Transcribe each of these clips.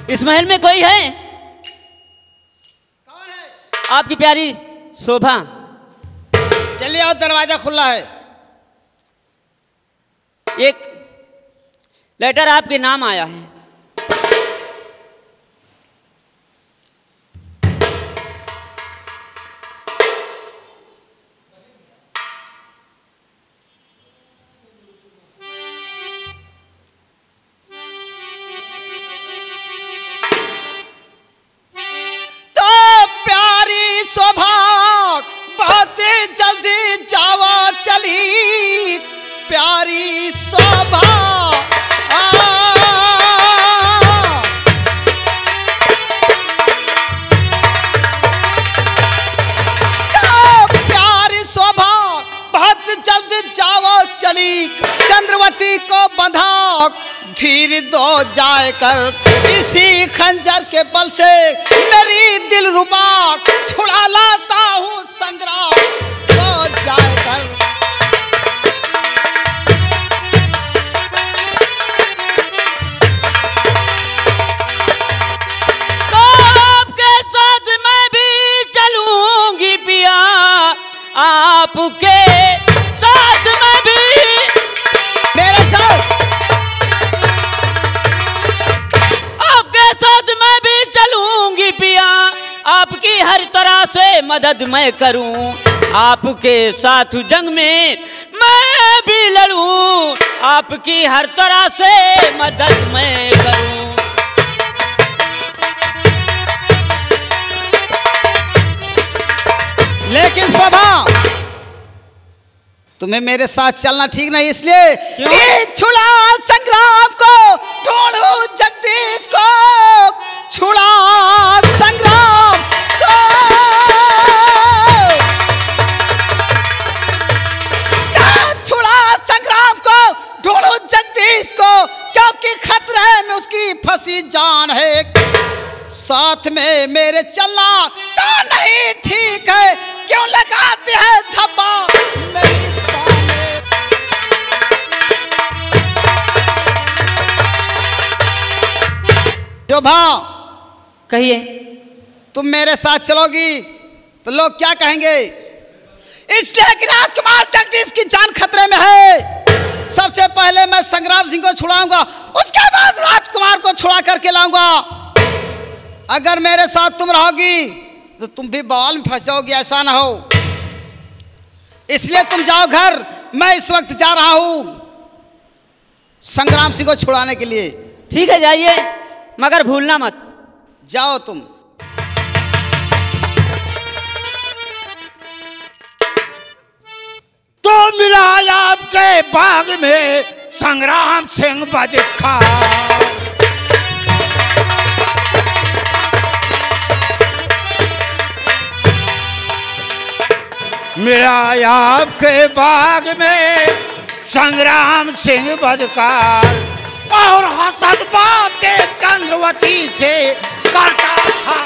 इस महल में कोई है? कौन है? आपकी प्यारी शोभा। चलिए आओ, दरवाजा खुला है। एक लेटर आपके नाम आया है। तो प्यारी शोभा बहुत जल्दी जावा चली, प्यारी शोभा प्यारी शोभा बहुत जल्द जावा चली, चंद्रवती को बंधा धीर दो जाए कर, इसी खंजर के बल से मेरी दिल रुबा छुड़ा लाता हूँ संग्राम दो जाए कर। तो आपके साथ मैं भी चलूंगी पिया, आपके साथ मैं भी, मेरे साथ आपके साथ मैं भी चलूंगी पिया, आपकी हर तरह से मदद मैं करूं, आपके साथ जंग में मैं भी लड़ूं, आपकी हर तरह से मदद मैं करूं। लेकिन शोभा तुम्हें मेरे साथ चलना ठीक नहीं, इसलिए छुड़ा संग्राम को ढूंढू जगदीश को, छुड़ा संग्राम को, छुड़ा संग्राम को ढूंढू जगदीश को, क्योंकि खतरे में उसकी फंसी जान है, साथ में मेरे चलना तो नहीं ठीक है, क्यों लगाते हैं धब्बा मेरी सामने। शोभा कहिए। तुम मेरे साथ चलोगी तो लोग क्या कहेंगे, इसलिए कि राजकुमार जगदीश की जान खतरे में है। सबसे पहले मैं संग्राम सिंह को छुड़ाऊंगा, उसके बाद राजकुमार को छुड़ा करके लाऊंगा। अगर मेरे साथ तुम रहोगी तो तुम भी बवाल में फंस जाओगी, ऐसा ना हो, इसलिए तुम जाओ घर, मैं इस वक्त जा रहा हूं संग्राम सिंह को छुड़ाने के लिए। ठीक है जाइए, मगर भूलना मत। जाओ तुम। तो मिला आपके बाग में संग्राम सिंह बदखा, मिला आपके बाग में संग्राम सिंह बदकार, और हसद बातें चंद्रवती से करता था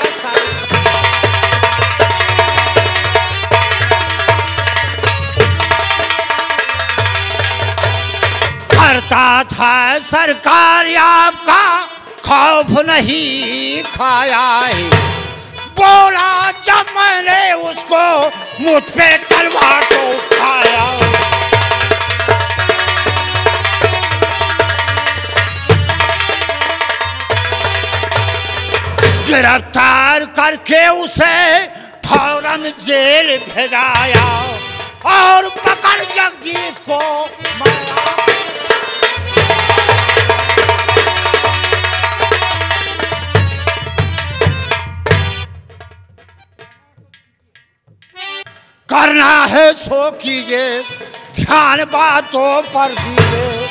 करता था सरकार आपका खौफ नहीं खाया है, बोला जब मैंने उसको मुझ पे तलवार को उठाया, गिरफ्तार करके उसे फौरन जेल भेजाया, और पकड़ जगदीश को मारा। करना है सो कीजिए, ध्यान बातों पर दीजिए,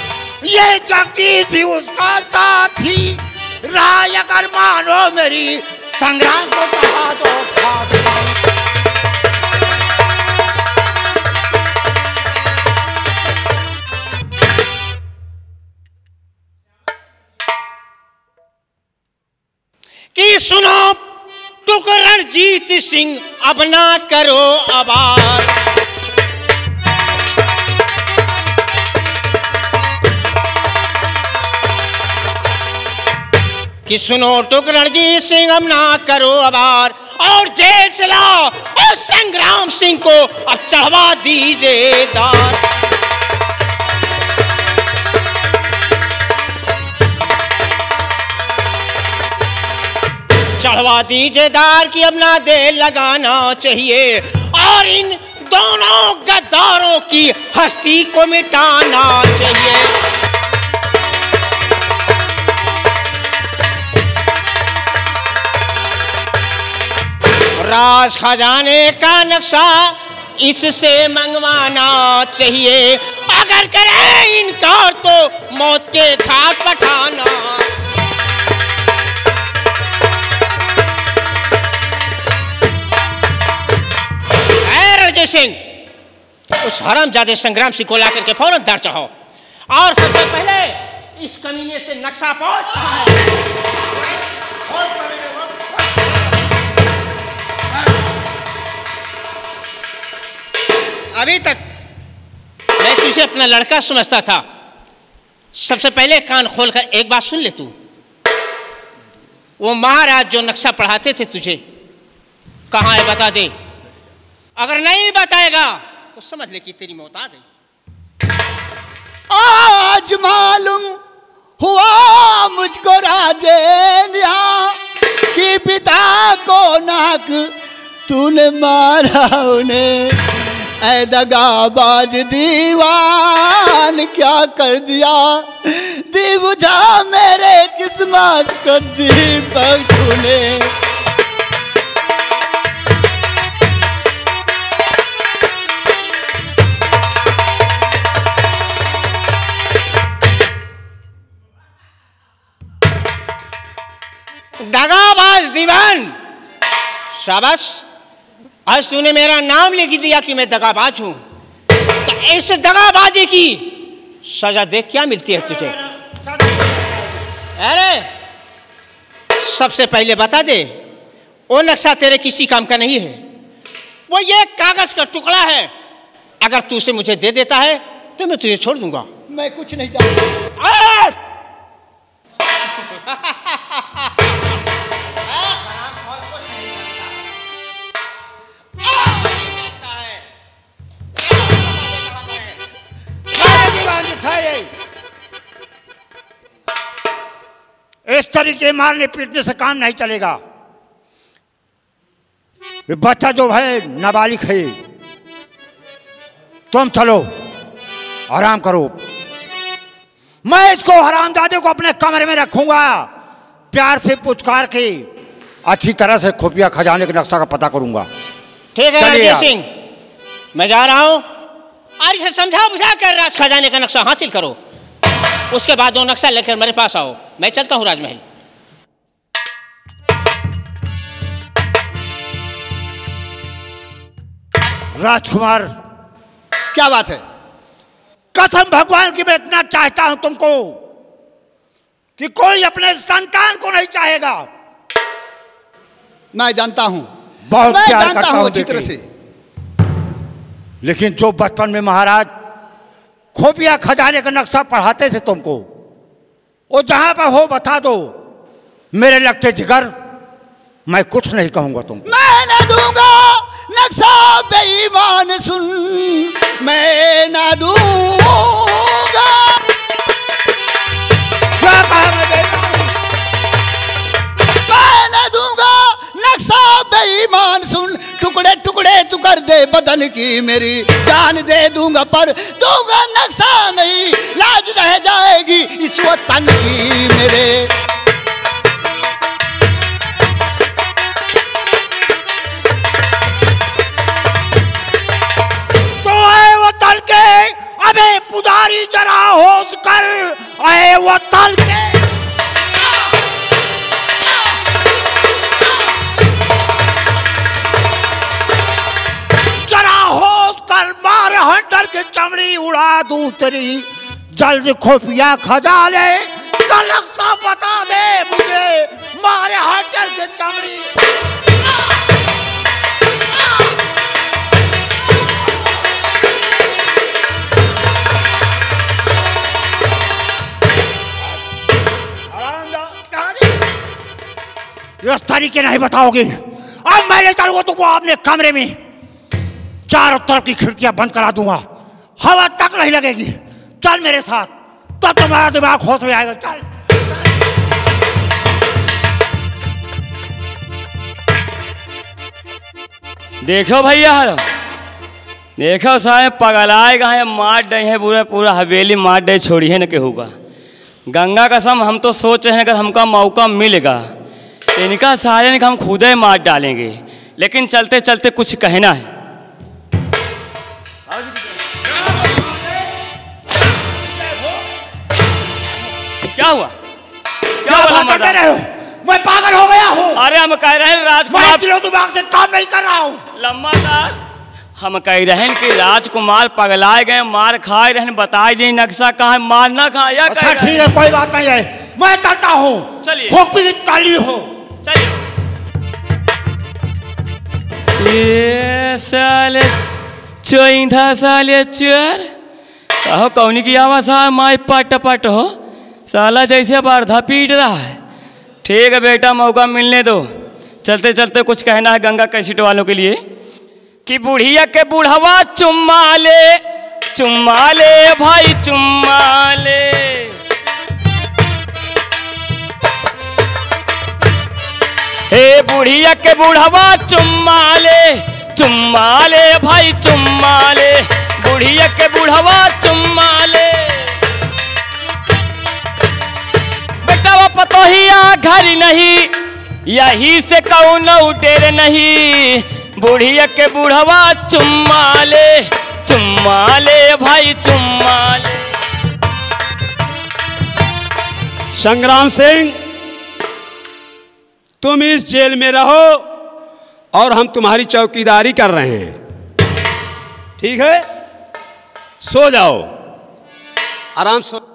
ये जगदीश भी उसका साथी, राय अगर मानो मेरी संग्राम को बढ़ा दो फांसी। कि सुनो तुक रणजीत सिंह, अब ना करो आवार, कि सुनो टुक रणजीत सिंह अब ना करो आभार और जेल से लाओ और संग्राम सिंह को अब चढ़वा दीजिए दार। चढ़वा दीजिए दार की अब ना देर लगाना चाहिए और इन दोनों गद्दारों की हस्ती को मिटाना चाहिए। राज खजाने का नक्शा इससे मंगवाना चाहिए, अगर करें इनकार तो मौत के घाट पठाना। रणजीत सिंह उस हरामजादे संग्राम सिंह को लाकर के फौरन दर चढ़ाओ और सबसे पहले इस कमीने से नक्शा पहुंच रहा है। अभी तक मैं तुझे अपना लड़का समझता था, सबसे पहले कान खोलकर एक बात सुन ले तू। वो महाराज जो नक्शा पढ़ाते थे तुझे कहाँ है बता दे, अगर नहीं बताएगा तो समझ ले कि तेरी मौत आ गई। आज मालूम हुआ मुझको राजेन यहाँ कि पिता को नाक तूने मारा उन्हें, ऐ दगाबाज दीवान क्या कर दिया, दी बुझा मेरे किस्मत को दीपक तूने। दगाबाज दीवान, शाबाश, आज तूने मेरा नाम लिख दिया कि मैं दगाबाज हूं, तो इस दगाबाजी की सजा देख क्या मिलती है तुझे? अरे सबसे पहले बता दे, वो नक्शा तेरे किसी काम का नहीं है, वो ये कागज का टुकड़ा है। अगर तू उसे मुझे दे देता है तो मैं तुझे छोड़ दूंगा। मैं कुछ नहीं जानता। इस तरीके मारने पीटने से काम नहीं चलेगा। ये बच्चा जो है नाबालिग है, तुम चलो आराम करो, मैं इसको हरामजादे को अपने कमरे में रखूंगा, प्यार से पुचकार के अच्छी तरह से खुफिया खजाने के नक्शा का पता करूंगा। ठीक है रणजीत सिंह, मैं जा रहा हूं और इसे समझा बुझा कर राज खजाने का नक्शा हासिल करो, उसके बाद वो नक्शा लेकर मेरे पास आओ। मैं चलता हूं राजमहल। राजकुमार, क्या बात है? कसम भगवान की मैं इतना चाहता हूं तुमको कि कोई अपने संतान को नहीं चाहेगा। मैं जानता हूं, बहुत मैं प्यार जानता करता हूं हूं अच्छी तरह से, लेकिन जो बचपन में महाराज खुफिया खजाने का नक्शा पढ़ाते थे तुमको, वो जहां पर हो बता दो, मेरे लगते जिगर मैं कुछ नहीं कहूंगा तुमको। मैं न दूंगा नक्शा बेईमान सुन, मैं न दूंगा। क्या कहा मैं न दूंगा नक्शा बेईमान सुन, टुकड़े टुकड़े तू कर दे बदन की मेरी जान दे दूंगा, पर दूंगा नक्शा नहीं, लाज रह जाएगी इस वतन की मेरे। अबे पुजारी जरा होश कर, आए वो तल के जरा होश कर, मार हंटर की चमड़ी उड़ा दूं तेरी, जल्द खुफिया खजाने का नक्शा बता दे मुझे, मारे हंटर की चमड़ी। तरीके नहीं बताओगी। अब मैं ले चलूंगा तुमको अपने कमरे में, चारों तरफ की खिड़कियां बंद करा दूंगा, हवा तक नहीं लगेगी। चल मेरे साथ, तब तो तुम्हारा दिमाग होश में आएगा। चल। देखो भैया, देखो साहब पगलाएगा है, मार डे है पूरा पूरा हवेली मार डे, छोड़ी है न केहूगा। गंगा कसम हम तो सोच रहे हैं अगर हमका मौका मिलेगा इनका सारे ने हम खुद ही मार डालेंगे, लेकिन चलते चलते कुछ कहना है। क्या हुआ? क्या बात कर रहे हो? मैं पागल हो गया हूँ। अरे हम कह रहे हैं राजकुमार, दिमाग से काम नहीं कर रहा हूँ। लम्बादार, हम कह रहे हैं कि राजकुमार पगलाए गए, मार खाए रहे, बताए जी नक्शा कहाँ है, मार ना खाया। अच्छा ठीक है, कोई बात नहीं है, मैं चलता हूँ। चलिए। ताली हो। चलिए। ये साले चोइंधा साले चोर, कहो कौनी की आवाज है, माई पट पट हो साला जैसे बारधा पीट रहा है। ठीक है बेटा, मौका मिलने दो। चलते चलते कुछ कहना है गंगा कैसेट वालों के लिए कि बुढ़िया के बुढ़वा चुम्मा ले भाई चुम्मा ले। हे बुढ़िया के बुढ़वा चुम्मा ले भाई चुम्मा ले, बुढ़िया के बुढ़वा चुम्मा ले। बेटा वो पतोहिया घर नहीं, यही से कौन उटेर नहीं, बुढ़िया के बुढ़वा चुम्मा ले भाई चुम्मा ले। संग्राम सिंह, तुम इस जेल में रहो और हम तुम्हारी चौकीदारी कर रहे हैं, ठीक है? सो जाओ, आराम से।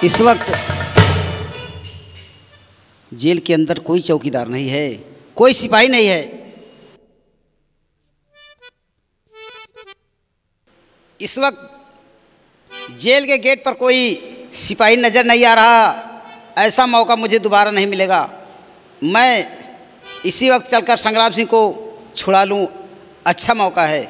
इस वक्त जेल के अंदर कोई चौकीदार नहीं है, कोई सिपाही नहीं है। इस वक्त जेल के गेट पर कोई सिपाही नजर नहीं आ रहा। ऐसा मौका मुझे दोबारा नहीं मिलेगा। मैं इसी वक्त चलकर संग्राम सिंह को छुड़ा लूं, अच्छा मौका है।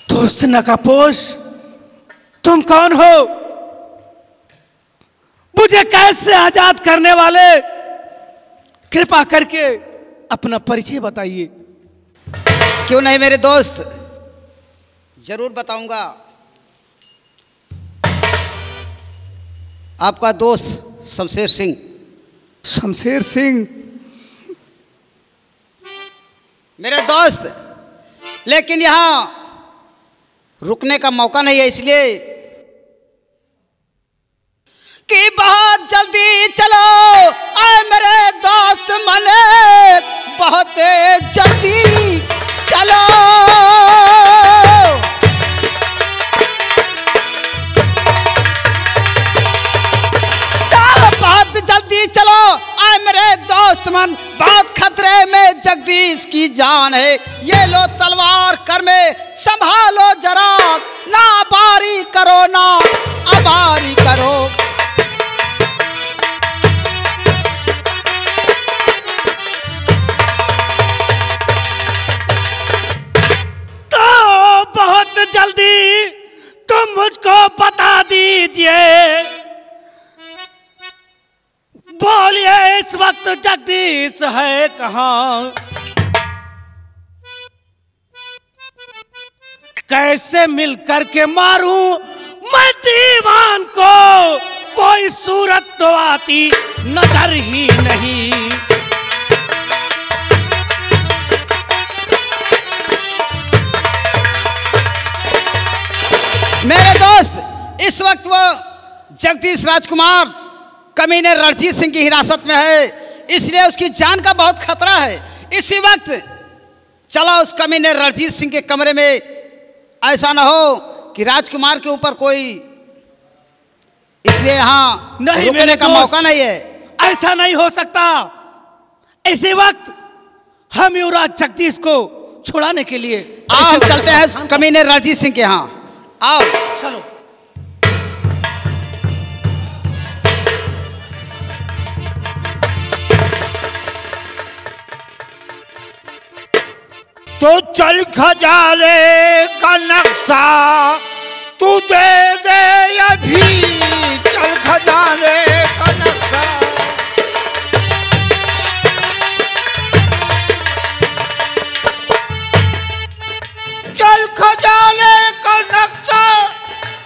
दोस्त नकापोश, तुम कौन हो? मुझे कैद से आजाद करने वाले, कृपा करके अपना परिचय बताइए। क्यों नहीं मेरे दोस्त, जरूर बताऊंगा। आपका दोस्त शमशेर सिंह। शमशेर सिंह मेरे दोस्त, लेकिन यहाँ रुकने का मौका नहीं है, इसलिए कि बहुत जल्दी चलो आए मेरे दोस्त मने, बहुत जल्दी चलो। बहुत जल्दी चलो आए मेरे दोस्त मन, बहुत खतरे में जगदीश की जान है। ये लो तलवार कर में संभालो जरा, ना बारी करो ना अबारी करो। तो बहुत जल्दी तुम मुझको बता दीजिए, बोलिए इस वक्त जगदीश है कहाँ? कैसे मिल करके मारूं मैं दीवान को, कोई सूरत तो आती नजर ही नहीं। मेरे दोस्त, इस वक्त वो जगदीश राजकुमार कमीने रणजीत सिंह की हिरासत में है, इसलिए उसकी जान का बहुत खतरा है। इसी वक्त चलो उस कमीने रणजीत सिंह के कमरे में, ऐसा ना हो कि राजकुमार के ऊपर कोई, इसलिए यहाँ नहीं रुकने मेरे का दोस्त, मौका नहीं है। ऐसा नहीं हो सकता। इसी वक्त हम युवराज जगदीश को छुड़ाने के लिए आओ हम चलते हैं कमीने रणजीत सिंह के यहाँ। आओ चलो। तो चल खजाले का नक्शा तू दे दे अभी, चल खजाले का नक्शा। चल खजाले का नक्शा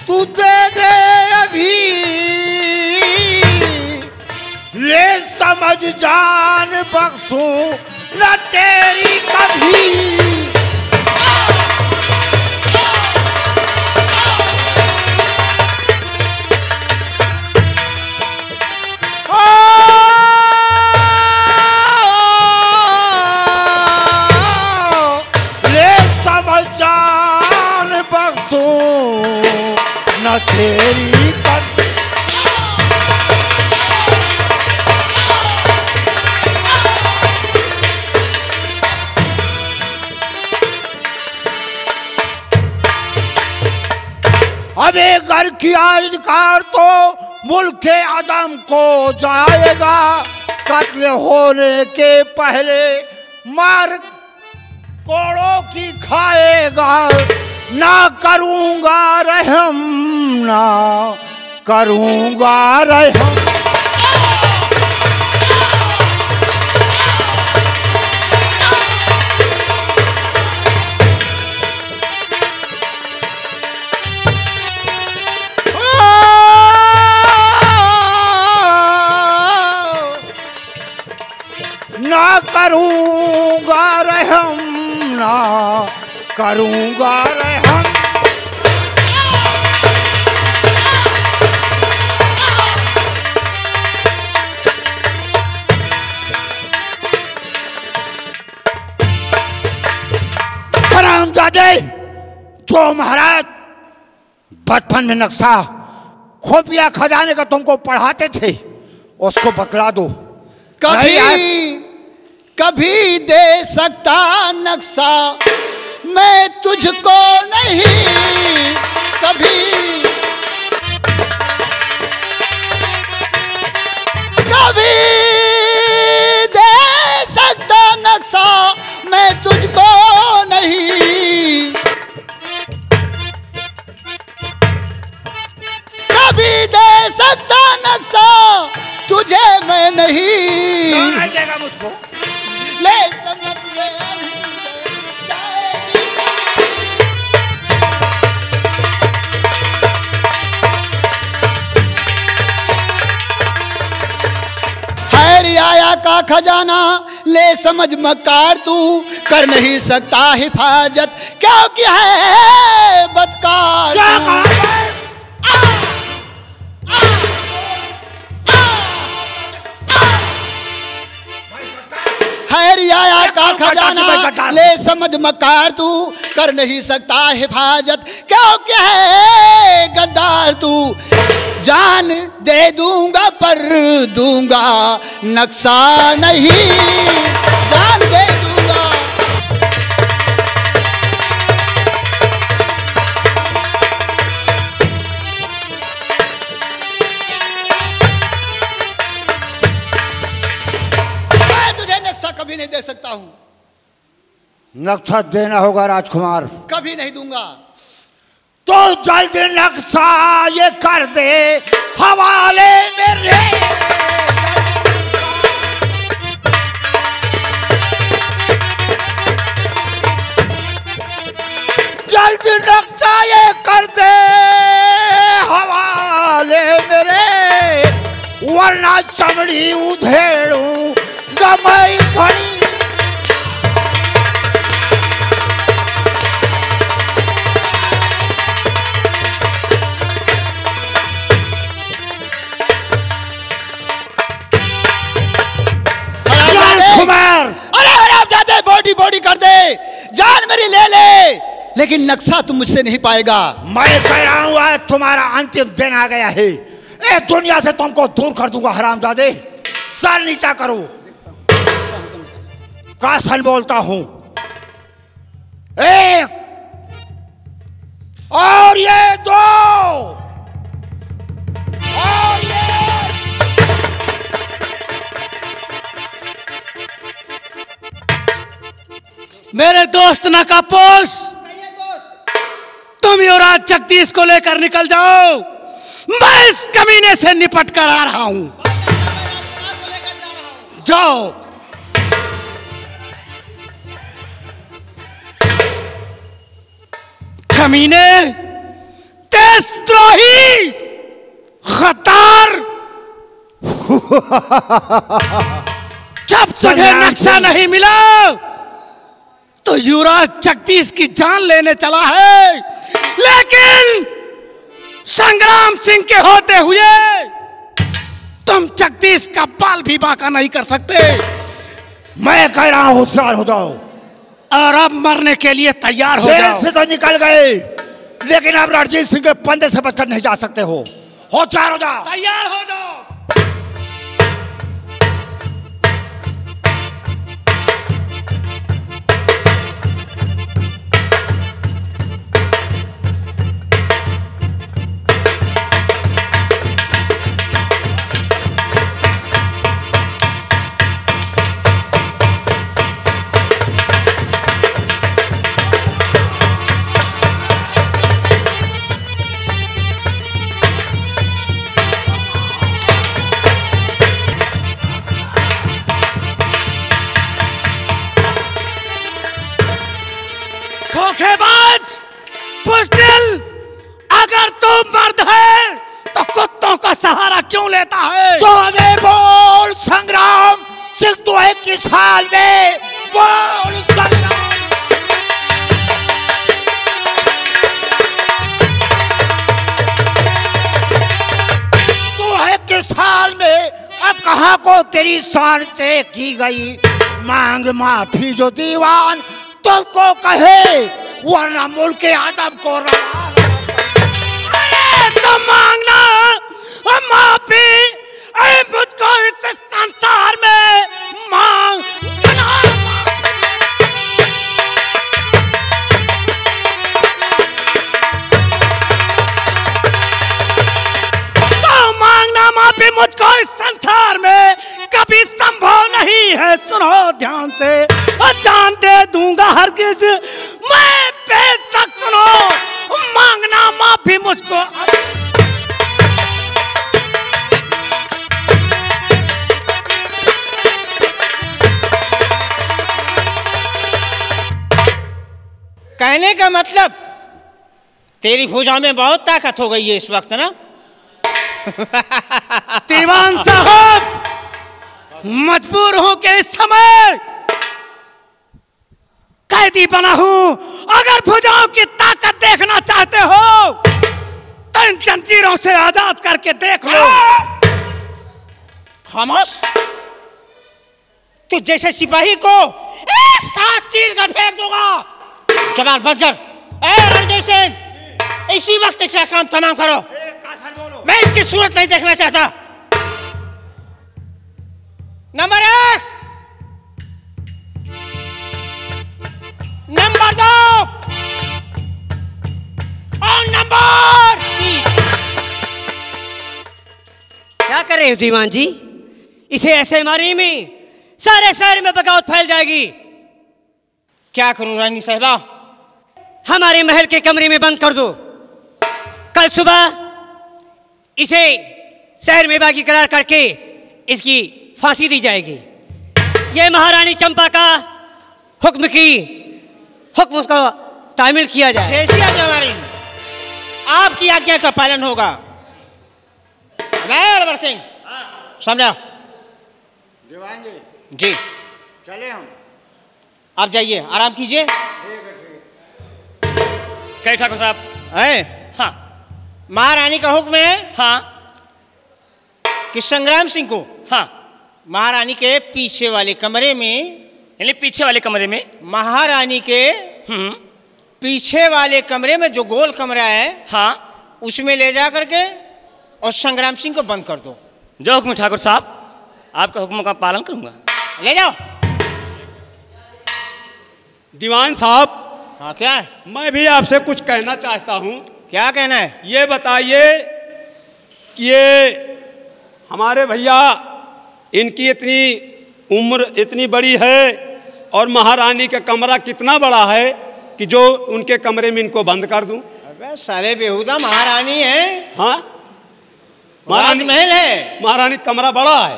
तू दे दे अभी, ले समझ जान बख्शूं न तेरी कभी। ले समझ जान बख्शूं न तेरी कभी। अबे घर किया इनकार तो मुल्क आदम को जाएगा, कत्ल होने के पहले मार कोड़ों की खाएगा। ना करूंगा रहम, ना करूंगा रहम। ना करूंगा रहम, ना करूंगा रहम। हरामजादे, जो महाराज बचपन में नक्शा खुफिया खजाने का तुमको पढ़ाते थे उसको बतला दो। कभी कभी दे सकता नक्शा मैं तुझको नहीं, कभी कभी दे सकता नक्शा मैं तुझको नहीं, कभी दे सकता नक्शा तुझे मैं नहीं। नहीं देगा मुझको। ले समझ ले खैर आया का खजाना ले समझ मकार तू कर नहीं सकता हिफाजत क्योंकि है बदकार। क्या कहा? आया का खजाना ले समझ मकार तू कर नहीं सकता हिफाजत क्योंकि है गद्दार तू। जान दे दूंगा पर दूंगा नक्शा नहीं, जान दे दूंगा। मैं तुझे नक्शा कभी नहीं दे सकता हूं। नक्शा देना होगा राजकुमार। कभी नहीं दूंगा। तो जल्द नक्शा ये कर दे हवाले मेरे। जल्दी नक्शा ये कर दे हवाले मेरे, वरना चमड़ी उधेड़ू गमई खड़ी। अरे हरामजादे, बॉडी बॉडी कर दे, जान मेरी ले ले, लेकिन नक्शा तुम मुझसे नहीं पाएगा। मैं कह रहा हूं आज तुम्हारा अंतिम दिन आ गया है, ए दुनिया से तुमको दूर कर दूंगा हरामजादे। सर नीचा करो, कासल बोलता हूं। एक और ये दो और ये। मेरे दोस्त नकापोश, तुम युवराज जगदीश को लेकर निकल जाओ, मैं इस कमीने से निपट कर आ रहा हूं। जाओ। कमीने, देशद्रोही, गद्दार, जब तुझे नक्शा नहीं मिला तो युवराज जगदीश की जान लेने चला है, लेकिन संग्राम सिंह के होते हुए तुम जगदीश का बाल भी बांका नहीं कर सकते। मैं कह रहा हूं होशियार हो जाओ और अब मरने के लिए तैयार हो जाओ। जेल से तो निकल गए, लेकिन अब रणजीत सिंह के पंधे से बचकर नहीं जा सकते हो। होशियार हो जाओ, तैयार हो जाओ। धोखेबाज, बुज़दिल, अगर तू मर्द है तो कुत्तों का सहारा क्यों लेता है? तो हमें बोल संग्राम सिंह, तू है किस हाल में? बोल संग्राम। तू है किस हाल में? अब कहाँ को तेरी शान से की गई मांग माफी जो दीवान तुमको कहे, वरना मुल्क के आदम को अरे तो मांगना माफी, मुझको इस संसार में मांगना। तो मांगना माफी मुझको इस संसार में कभी संभव नहीं है। सुनो ध्यान से, जान दे दूंगा हरगिज मैं बेशक। सुनो, मांगना माफी मुझको। कहने का मतलब तेरी भुजा में बहुत ताकत हो गई है इस वक्त ना। दीवान साहब, मजबूर हूं कि इस समय कैदी बना हूं। अगर भुजाओं की ताकत देखना चाहते हो तो इन जंजीरों से आजाद करके देख लो। खामोश, तू जैसे सिपाही को एक साथ चीर कर फेंक दूंगा। जवान बंद कर। ए रणजीत सिंह, इसी वक्त इसका काम तमाम करो। मैं इसकी सूरत नहीं देखना चाहता। नंबर 1, नंबर 2 और नंबर 3। क्या कर रहे हो दीवान जी? इसे ऐसे मारी में सारे शहर में बगावत फैल जाएगी। क्या करूं रानी साहिबा? हमारे महल के कमरे में बंद कर दो। कल सुबह इसे शहर में बागी करार करके इसकी फांसी दी जाएगी। यह महारानी चंपा का हुक्म को तामील किया जाए। शेषिया जवारी आपकी आज्ञा का पालन होगा। बड़बर सिंह समझा दीवान जी जी, चले हम। आप जाइए, आराम कीजिए। कहे ठाकुर साहब? हाँ, महारानी का हुक्म है हाँ कि संग्राम सिंह को हाँ, महारानी के पीछे वाले कमरे में, यानी पीछे वाले कमरे में, महारानी के पीछे वाले कमरे में जो गोल कमरा है हाँ, उसमें ले जा करके और संग्राम सिंह को बंद कर दो। जो हुक्म ठाकुर साहब, आपके हुक्म का पालन करूंगा। ले जाओ। दीवान साहब, हाँ क्या है? मैं भी आपसे कुछ कहना चाहता हूँ। क्या कहना है? ये बताइए कि ये हमारे भैया, इनकी इतनी उम्र इतनी बड़ी है और महारानी का कमरा कितना बड़ा है कि जो उनके कमरे में इनको बंद कर दूं? अबे साले बेहुदा, महारानी है। हाँ, महारानी महल है, महारानी कमरा बड़ा है।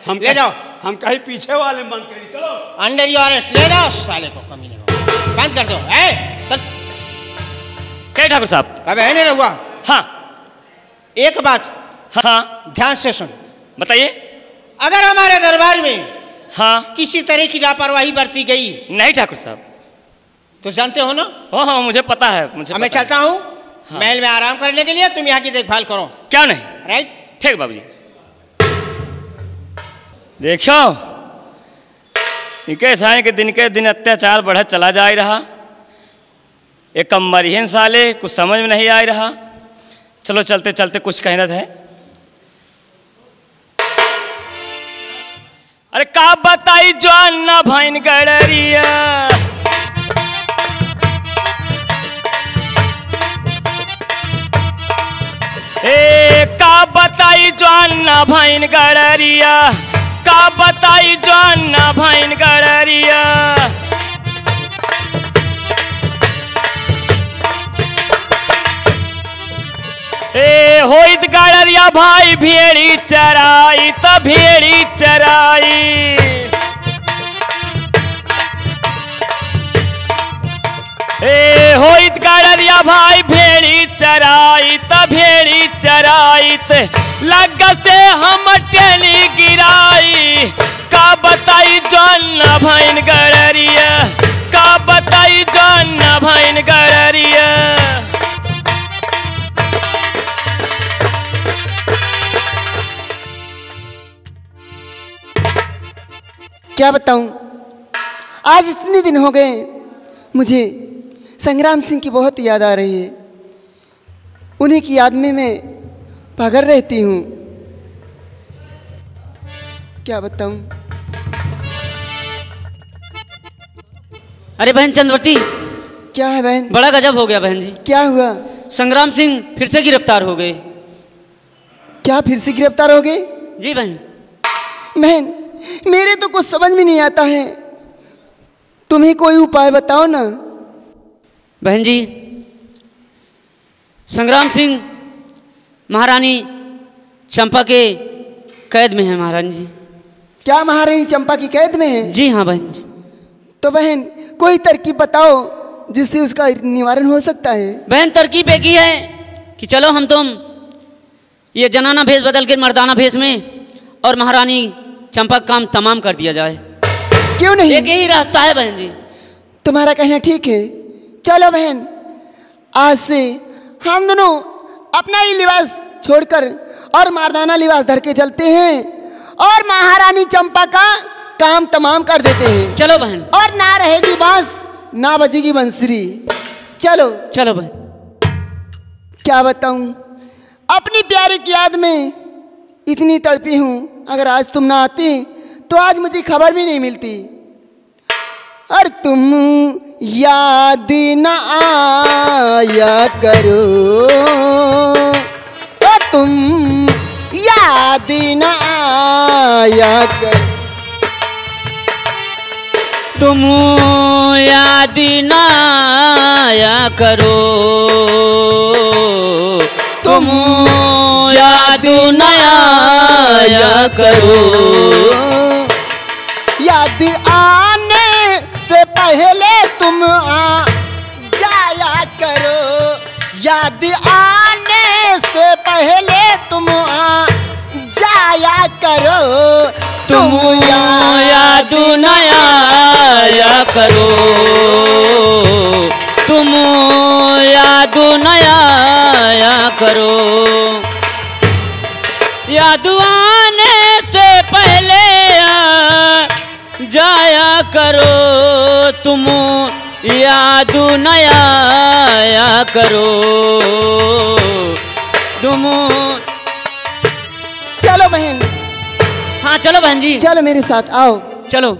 हम ले जाओ। हम कहीं पीछे वाले में बंद करें। चलो अंडर योर अरेस्ट। ले जाओ साले को, कमीने को बंद कर दो। चल। क्या ठाकुर साहब? अब है नहीं रहुआ। हाँ एक बात हाँ, ध्यान से सुन। बताइए। अगर हमारे दरबार में हाँ, किसी तरह की लापरवाही बरती गई नहीं ठाकुर साहब, तो जानते हो ना। हाँ हाँ, मुझे पता है, मुझे मैं चलता हूँ महल में आराम करने के लिए, तुम यहाँ की देखभाल करो। क्या नहीं? राइट, ठीक बाबूजी। देखो, इनके सारे के दिन अत्याचार बढ़त चला जा रहा। एक कम मरिहन साले, कुछ समझ में नहीं आ रहा। चलो चलते चलते कुछ कहना है। अरे का बताई जो अन्ना भाइन गड़रिया, ए का बताई जो अन्ना भाइन गड़रिया, का बताई जो अन्ना भाइन गड़रिया। ए होइत गड़रिया भाई भेड़ी चराई त भेड़ी चराई। ए होइत गड़रिया भाई भेड़ी चराई त भेड़ी चराई त लग से हम टेली गिराई। का बताई जौन भाइन गड़रिया, का बताई जौन भाइन गड़रिया। क्या बताऊं, आज इतने दिन हो गए मुझे संग्राम सिंह की बहुत याद आ रही है। उन्हीं की याद में मैं पागल रहती हूँ। क्या बताऊं। अरे बहन चंद्रवती, क्या है बहन? बड़ा गजब हो गया बहन जी। क्या हुआ? संग्राम सिंह फिर से गिरफ्तार हो गए। क्या फिर से गिरफ्तार हो गए? जी बहन। बहन, मेरे तो कुछ समझ में नहीं आता है, तुम्हें कोई उपाय बताओ ना। बहन जी, संग्राम सिंह महारानी चंपा के कैद में है महारानी जी। क्या महारानी चंपा की कैद में है? जी हाँ बहन जी। तो बहन कोई तरकीब बताओ जिससे उसका निवारण हो सकता है। बहन तरकीब एक ही है कि चलो हम तुम ये जनाना भेष बदल के मर्दाना भेष में और महारानी चंपा का काम तमाम कर दिया जाए। क्यों नहीं? एक ही रास्ता है बहन जी। तुम्हारा कहना ठीक है। चलो बहन, आज से हम दोनों अपना ही लिबास छोड़कर और मर्दाना लिबास धर के चलते हैं और महारानी चंपा का काम तमाम कर देते हैं। चलो बहन। और ना रहेगी बांस, ना बजेगी बंसुरी। चलो चलो बहन। क्या बताऊं, अपनी प्यारी की याद में इतनी तड़पी हूँ। अगर आज तुम ना आती तो आज मुझे खबर भी नहीं मिलती। और तुम याद न आया करो, और तुम याद न आया करो, तुम याद न आया करो, तुम याद न आया करो। याद आने से पहले तुम याद आने से पहले तुम आ जाया करो, तुम याद न आया करो, तुम याद न आया करो। याद आने से पहले आ जाया करो, तुम याद न आया करो, तुम। चलो बहन, हाँ चलो बहन जी, चलो मेरे साथ आओ। चलो।